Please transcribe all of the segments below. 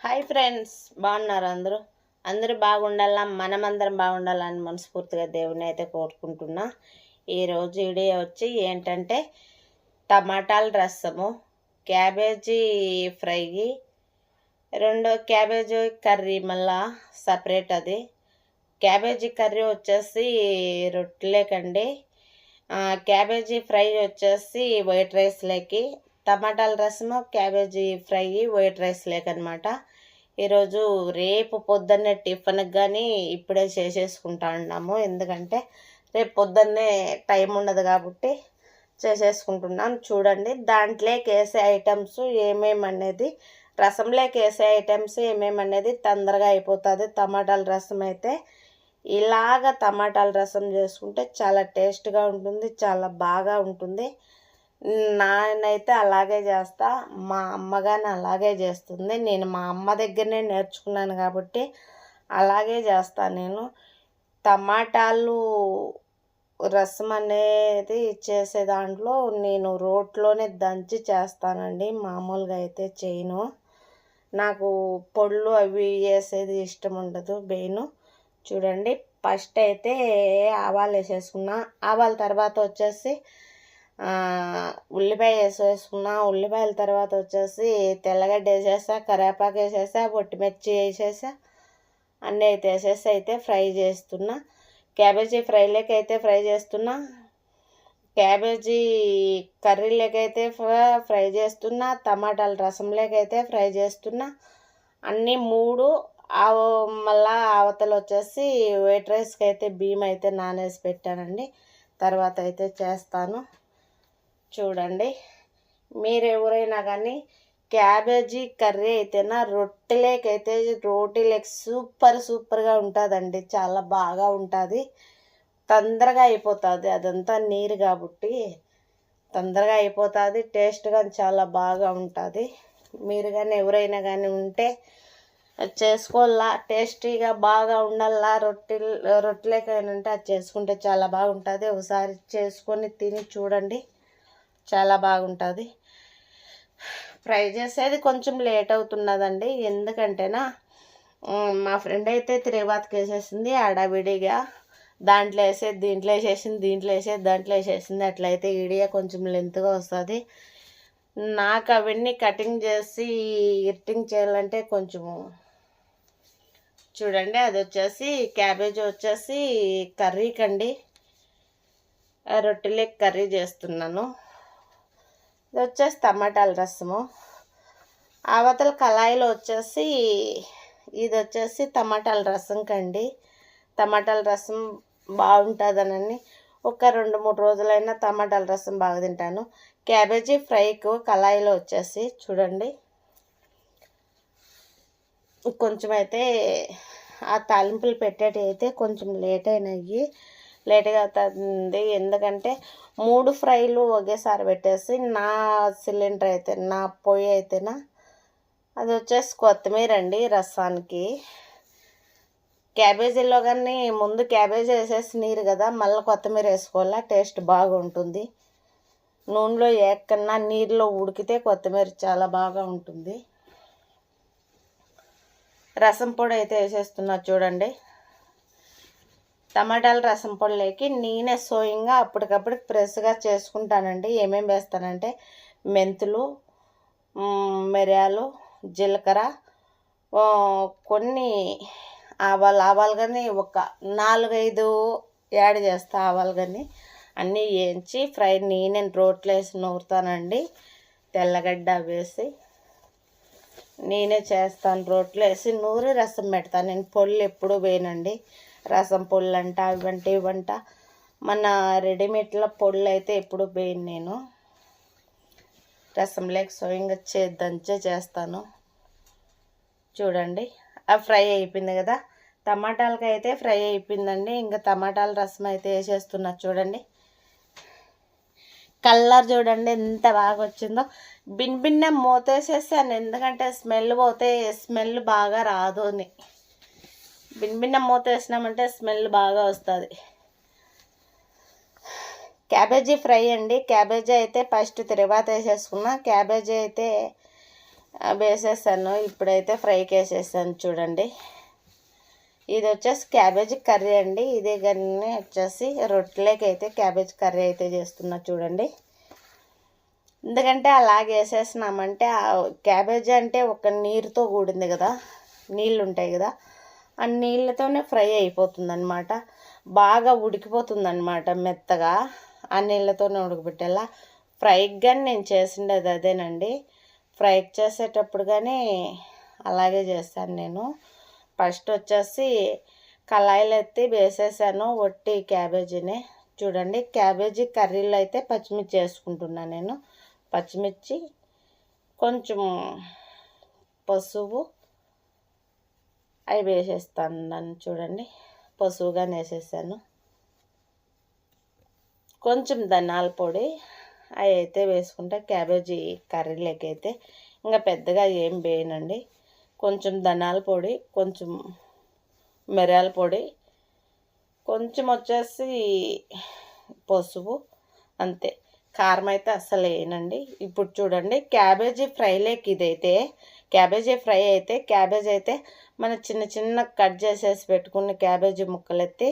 Hi friends, బాగున్నారు అందరూ. అందరూ బాగుండాలా, మనమందరం బాగుండాలని మనస్ఫూర్తిగా దేవుని అయితే కోరుకుంటున్నా. ఈరోజు వీడియో వచ్చి ఏంటంటే టమాటాల రసము, క్యాబేజీ ఫ్రై, రెండో క్యాబేజీ కర్రీ, మళ్ళా సపరేట్. అది క్యాబేజీ కర్రీ వచ్చేసి రొట్టెలేకండి, క్యాబేజీ ఫ్రై వచ్చేసి వైట్ రైస్లోకి, టమాటాల రసము క్యాబేజీ ఫ్రై వైట్ రైస్ లేకనమాట. ఈరోజు రేపు పొద్దున్నే టిఫిన్కి కానీ ఇప్పుడే చేసేసుకుంటా ఉన్నాము, ఎందుకంటే రేపు పొద్దున్నే టైం ఉండదు కాబట్టి చేసేసుకుంటున్నాం. చూడండి, దాంట్లోకి వేసే ఐటమ్స్ ఏమేమి అనేది, రసంలోకి వేసే ఐటమ్స్ ఏమేమి అనేది తొందరగా అయిపోతుంది. టమాటాల రసం అయితే ఇలాగ టమాటాల రసం చేసుకుంటే చాలా టేస్ట్గా ఉంటుంది, చాలా బాగా ఉంటుంది. నానైతే అలాగే చేస్తా, మా అమ్మగాని అలాగే చేస్తుంది. నేను మా అమ్మ దగ్గరనే నేర్చుకున్నాను కాబట్టి అలాగే చేస్తాను నేను. టమాటాలు రసం అనేది చేసే దాంట్లో నేను రోట్లోనే దంచి చేస్తానండి, మామూలుగా అయితే చేయను. నాకు పొళ్ళు అవి వేసేది ఇష్టం ఉండదు, బెయిను. చూడండి, ఫస్ట్ అయితే ఆవాలు వేసేసుకున్నా. ఆవాల తర్వాత వచ్చేసి ఉల్లిపాయ వేసేసుకున్నా. ఉల్లిపాయల తర్వాత వచ్చేసి తెల్లగడ్డ వేసేసా, కరివేపాకు వేసేసా, పొట్టిమిర్చి వేసేసా, అన్నీ అయితే వేసేసి అయితే ఫ్రై చేస్తున్నా. క్యాబేజీ ఫ్రైలోకి అయితే ఫ్రై చేస్తున్నా, క్యాబేజీ కర్రీలోకి అయితే ఫ్రై చేస్తున్నా, టమాటాల రసంలోకి అయితే ఫ్రై చేస్తున్నా. అన్నీ మూడు. మళ్ళా అవతల వచ్చేసి వైట్ రైస్కి అయితే బియ్యం అయితే నానేసి పెట్టానండి, తర్వాత అయితే చేస్తాను. చూడండి, మీరు ఎవరైనా కానీ క్యాబేజీ కర్రీ అయితేనా రొట్టెలేకైతే రోటీలేక సూపర్గా ఉంటుందండి, చాలా బాగా ఉంటుంది. తొందరగా అయిపోతుంది, అదంతా నీరు కాబట్టి తొందరగా అయిపోతుంది. టేస్ట్ కానీ చాలా బాగా ఉంటుంది. మీరు కానీ ఎవరైనా కానీ ఉంటే చేసుకోవాలా, టేస్టీగా బాగా ఉండాలా. రొట్టెలేకైనా ఉంటే అది చేసుకుంటే చాలా బాగుంటుంది. ఒకసారి చేసుకొని తిని చూడండి, చాలా బాగుంటుంది. ఫ్రై చేసేది కొంచెం లేట్ అవుతున్నదండి, ఎందుకంటేనా మా ఫ్రెండ్ అయితే తిరేబాత్కి వేసేసింది ఆడవిడిగా. దాంట్లో వేసేది దీంట్లో వేసేసింది, దీంట్లో వేసేది దాంట్లో వేసేసింది. అట్లయితే వీడియో కొంచెం లెంత్గా వస్తుంది. నాకు అవన్నీ కటింగ్ చేసి ఎడిటింగ్ చేయాలంటే కొంచెము. చూడండి, అది వచ్చేసి క్యాబేజీ వచ్చేసి కర్రీకండి, రొట్టెలకి కర్రీ చేస్తున్నాను. ఇది వచ్చేసి టమాటాల రసము. అవతల కళాయిలో వచ్చేసి ఇది వచ్చేసి టమాటాల రసం కండి. టమాటాల రసం బాగుంటుందనని ఒక 2-3 రోజులైనా టమాటాల రసం బాగా తింటాను. క్యాబేజీ ఫ్రైకు కళాయిలో వచ్చేసి చూడండి, కొంచెం అయితే ఆ తాలింపులు పెట్టేటి అయితే కొంచెం లేట్గా అవుతుంది. ఎందుకంటే 3 ఫ్రైలు ఒకేసారి పెట్టేసి, నా సిలిండర్ అయితే, నా పొయ్యి అయితేనా అది వచ్చేసి కొత్తిమీర అండి రసానికి. క్యాబేజీలో కానీ ముందు క్యాబేజీ వేసేసి నీరు కదా, మళ్ళీ కొత్తిమీర వేసుకోవాలా, టేస్ట్ బాగుంటుంది. నూనెలో ఏకన్నా నీరులో ఉడికితే కొత్తిమీర చాలా బాగా ఉంటుంది. రసం పొడి అయితే వేసేస్తున్నా చూడండి. టమాటాల రసం పొడిలోకి నేనే సోయింగా అప్పటికప్పుడు ఫ్రెష్గా చేసుకుంటానండి. ఏమేమి వేస్తానంటే మెంతులు, మిరియాలు, జీలకర్ర, కొన్ని ఆవాలు కానీ ఒక 4-5 యాడ్ చేస్తా. ఆవాలు కానీ అన్నీ వేయించి ఫ్రై నేనే రోట్లో వేసి నూరుతానండి. తెల్లగడ్డ వేసి నేనే చేస్తాను, రోట్లో వేసి నూరి రసం పెడతాను. నేను పొళ్ళు ఎప్పుడూ వేయనండి, రసం పొళ్ళు అంట ఇవంట మన రెడీమేడ్ల పొళ్ళు అయితే ఎప్పుడు వేయను నేను. రసంలోకి స్వయంగా దంచే చేస్తాను. చూడండి, ఆ ఫ్రై అయిపోయింది కదా, టమాటాలకి అయితే ఫ్రై అయిపోయిందండి. ఇంకా టమాటాల రసం అయితే వేసేస్తున్నా. చూడండి, కలర్ చూడండి ఎంత బాగా వచ్చిందో. భిన్న మూతేసేసాను, ఎందుకంటే స్మెల్ బాగా రాదు అని. భిన్న మూత వేసినామంటే స్మెల్ బాగా వస్తుంది. క్యాబేజీ ఫ్రై అండి. క్యాబేజీ అయితే ఫస్ట్ తిరువాత వేసేసుకున్నా. క్యాబేజీ అయితే వేసేసాను. ఇప్పుడైతే ఫ్రైకి వేసేసాను చూడండి. ఇది వచ్చేసి క్యాబేజీ కర్రీ అండి. ఇదే కానీ వచ్చేసి రొట్టెలోకి అయితే క్యాబేజీ కర్రీ అయితే చేస్తున్నా చూడండి. ఎందుకంటే అలాగే వేసేసినామంటే క్యాబేజీ అంటే ఒక నీరుతో కూడింది కదా, నీళ్ళు ఉంటాయి కదా, ఆ నీళ్ళతోనే ఫ్రై అయిపోతుంది అనమాట. బాగా ఉడికిపోతుంది అనమాట మెత్తగా. ఆ నీళ్ళతోనే ఉడకబెట్టేలా. ఫ్రైకి కానీ నేను చేసిండేది అదేనండి. ఫ్రైకి చేసేటప్పుడు కానీ అలాగే చేస్తాను నేను. ఫస్ట్ వచ్చేసి కళాయిలు ఎత్తి వేసేసాను వట్టి క్యాబేజీని. చూడండి, క్యాబేజీ కర్రీలో అయితే పచ్చిమిర్చి వేసుకుంటున్నాను నేను. పచ్చిమిర్చి, కొంచెం పసుపు అవి వేసేస్తాను చూడండి. పసుపుగానే వేసేసాను. కొంచెం ధనియాల పొడి అవి అయితే వేసుకుంటే క్యాబేజీ కర్రీలోకి అయితే ఇంకా పెద్దగా ఏం వేయనండి. కొంచెం ధనియాల పొడి, కొంచెం మిరియాల పొడి, కొంచెం వచ్చేసి పసుపు, అంతే. కారం అయితే అస్సలు వేయనండి. ఇప్పుడు చూడండి, క్యాబేజీ ఫ్రైలోకి ఇదైతే క్యాబేజీ ఫ్రై అయితే క్యాబేజీ అయితే మన చిన్న చిన్న కట్ చేసేసి పెట్టుకున్న క్యాబేజీ ముక్కలు ఎత్తి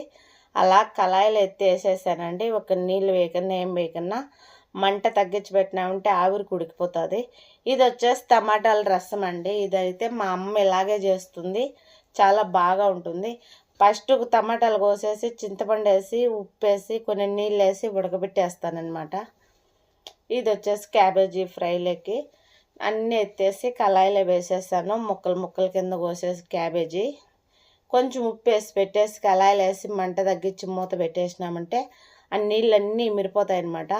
అలా కళాయిలు ఎత్తి వేసేసానండి. ఒక నీళ్ళు వేయకన్నా ఏం వేయకన్నా మంట తగ్గించి పెట్టినామంటే ఆవిరి ఉడికిపోతుంది. ఇది వచ్చేసి టమాటాల రసం అండి. ఇదైతే మా అమ్మ ఇలాగే చేస్తుంది, చాలా బాగా ఉంటుంది. ఫస్ట్ టమాటాలు కోసేసి చింతపండు వేసి ఉప్పు వేసి కొన్ని నీళ్ళు వేసి ఉడకబెట్టేస్తానమాట. ఇది వచ్చేసి క్యాబేజీ ఫ్రైలోకి అన్నీ ఎత్తేసి కళాయిలో వేసేసాను. ముక్కలు ముక్కల కింద కోసేసి క్యాబేజీ కొంచెం ఉప్పు వేసి పెట్టేసి కళాయిలో వేసి మంట తగ్గించి మూత పెట్టేసినామంటే ఆ నీళ్ళన్నీ మిరిపోతాయి అన్నమాట.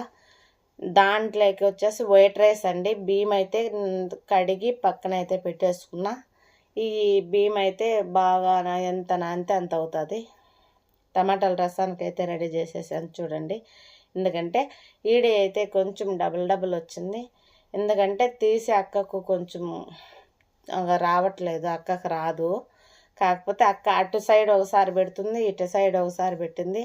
దాంట్లోకి వచ్చేసి వైట్ రైస్ అండి. బియ్యం అయితే కడిగి పక్కన అయితే పెట్టేసుకున్నా. ఈ బియ్యం అయితే బాగా ఎంత నానితే అంత అవుతుంది. టమాటాల రసానికి అయితే రెడీ చేసేసాను చూడండి. ఎందుకంటే ఈడే అయితే కొంచెం డబుల్ వచ్చింది. ఎందుకంటే తీసి అక్కకు కొంచెం రావట్లేదు, అక్కకు రాదు. కాకపోతే అక్క అటు సైడ్ ఒకసారి పెడుతుంది, ఇటు సైడ్ ఒకసారి పెట్టింది.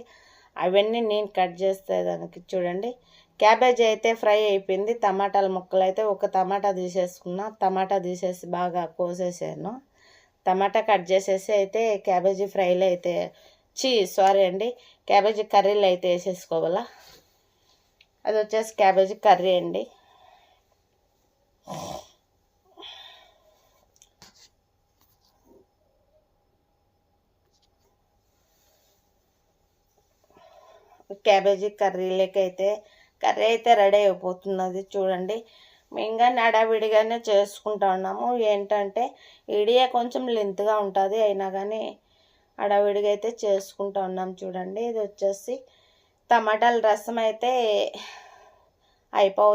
అవన్నీ నేను కట్ చేస్తే దానికి చూడండి. క్యాబేజీ అయితే ఫ్రై అయిపోయింది. టమాటాల ముక్కలు అయితే ఒక టమాటా తీసేసుకున్నా. టమాటా తీసేసి బాగా కోసేసాను. టమాటా కట్ చేసేసి అయితే క్యాబేజీ ఫ్రైలో అయితే సారీ అండి, క్యాబేజీ కర్రీలో అయితే వేసేసుకోవాలా. అది వచ్చేసి క్యాబేజీ కర్రీ అండి. క్యాబేజీ కర్రీ అయితే రెడీ అయిపోతున్నది చూడండి. మేము కానీ అడావిడిగానే చేసుకుంటా ఉన్నాము. ఏంటంటే ఇడియా కొంచెం లెంత్గా ఉంటుంది, అయినా కానీ అడావిడిగా అయితే చేసుకుంటా ఉన్నాం చూడండి. ఇది వచ్చేసి టమాటాల రసం అయితే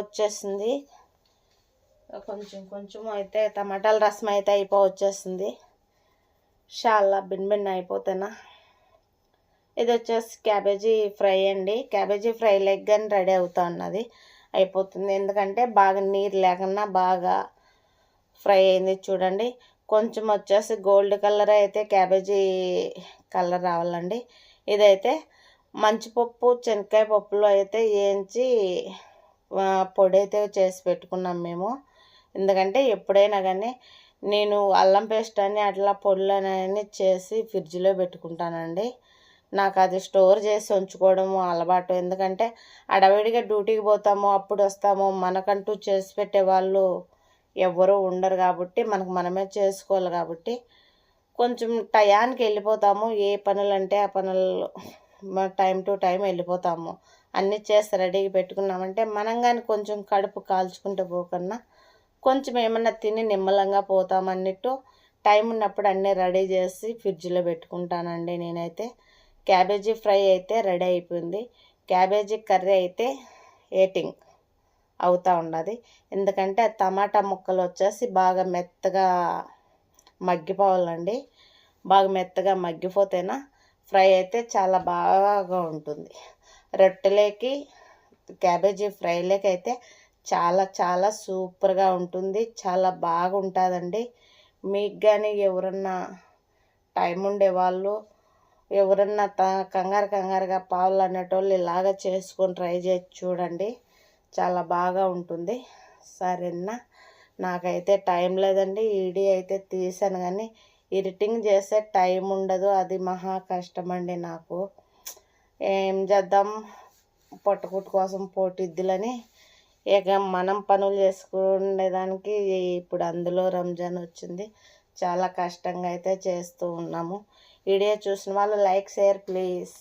వచ్చేసింది. కొంచెం అయితే టమాటాల రసం అయితే వచ్చేసింది. చాలా బిన్ అయిపోతేనా. ఇది వచ్చేసి క్యాబేజీ ఫ్రై అండి. క్యాబేజీ ఫ్రై లెగ్ కానీ రెడీ అవుతా ఉన్నది, అయిపోతుంది. ఎందుకంటే బాగా నీరు లేకుండా బాగా ఫ్రై అయింది చూడండి. కొంచెం వచ్చేసి గోల్డ్ కలర్ అయితే క్యాబేజీ కలర్ రావాలండి. ఇదైతే మంచిపప్పు శనక్కాయ పప్పులో అయితే వేయించి పొడి అయితే చేసి పెట్టుకున్నాం మేము. ఎందుకంటే ఎప్పుడైనా కానీ నేను అల్లం పేస్ట్ అని అట్లా పొడులు అని చేసి ఫ్రిడ్జ్లో పెట్టుకుంటానండి. నాకు అది స్టోర్ చేసి ఉంచుకోవడము అలవాటు. ఎందుకంటే అడవిడిగా డ్యూటీకి పోతాము, అప్పుడు వస్తాము, మనకంటూ చేసి పెట్టే వాళ్ళు ఎవరు ఉండరు కాబట్టి మనకు మనమే చేసుకోవాలి. కాబట్టి కొంచెం టయానికి వెళ్ళిపోతాము. ఏ పనులు అంటే ఆ పనులు టైం టు టైం వెళ్ళిపోతాము. అన్నీ చేసి రెడీగా పెట్టుకున్నామంటే మనం కానీ కొంచెం కడుపు కాల్చుకుంటూ పోకన్నా కొంచెం ఏమన్నా తిని నిమ్మలంగా పోతామన్నట్టు టైం ఉన్నప్పుడు అన్నీ రెడీ చేసి ఫ్రిడ్జ్లో పెట్టుకుంటానండి నేనైతే. క్యాబేజీ ఫ్రై అయితే రెడీ అయిపోయింది. క్యాబేజీ కర్రీ అయితే ఏటింగ్ అవుతూ ఉన్నది. ఎందుకంటే టమాటా ముక్కలు వచ్చేసి బాగా మెత్తగా మగ్గిపోవాలండి. బాగా మెత్తగా మగ్గిపోతేనా ఫ్రై అయితే చాలా బాగా ఉంటుంది. రొట్టెలోకి క్యాబేజీ ఫ్రైలోకి అయితే చాలా చాలా సూపర్గా ఉంటుంది, చాలా బాగుంటుందండి. మీకు కానీ ఎవరన్నా టైం ఉండేవాళ్ళు, ఎవరన్నా కంగారుగా పావులు అనేటోళ్ళు ఇలాగ చేసుకొని ట్రై చేసి చూడండి, చాలా బాగా ఉంటుంది. సరేనా, నాకైతే టైం లేదండి. వీడియో అయితే తీసాను కానీ ఎడిటింగ్ చేసే టైం ఉండదు. అది మహా కష్టమండి నాకు. ఏం చేద్దాం, పొట్టకుట్టు కోసం పోటీద్దులని ఇక మనం పనులు చేసుకునేదానికి ఇప్పుడు అందులో రంజాన్ వచ్చింది. చాలా కష్టంగా అయితే చేస్తూ ఉన్నాము. వీడియో చూసిన వాళ్ళు లైక్ షేర్ ప్లీజ్.